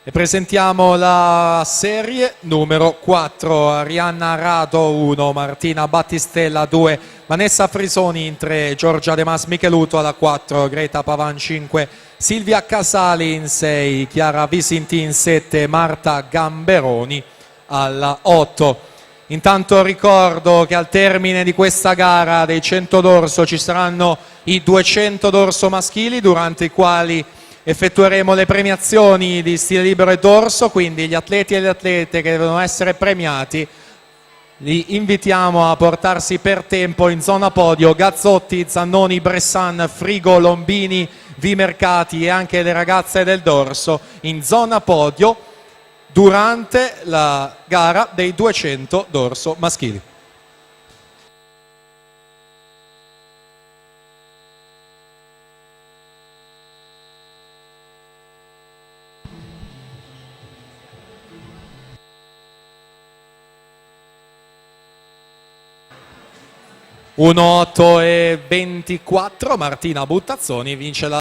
E presentiamo la serie numero 4, Arianna Rado 1, Martina Battistella 2, Vanessa Frisoni in 3, Giorgia De Mas Micheluto alla 4, Greta Pavan 5, Silvia Casali in 6, Chiara Visinti in 7, Marta Gamberoni alla 8. Intanto ricordo che al termine di questa gara dei 100 d'orso ci saranno i 200 d'orso maschili, durante i quali effettueremo le premiazioni di stile libero e dorso, quindi gli atleti e le atlete che devono essere premiati li invitiamo a portarsi per tempo in zona podio Gazzotti, Zannoni, Bressan, Frigo, Lombini, Vimercati e anche le ragazze del dorso in zona podio durante la gara dei 200 d'orso maschili. (1:8:24) Martina Buttazzoni vince la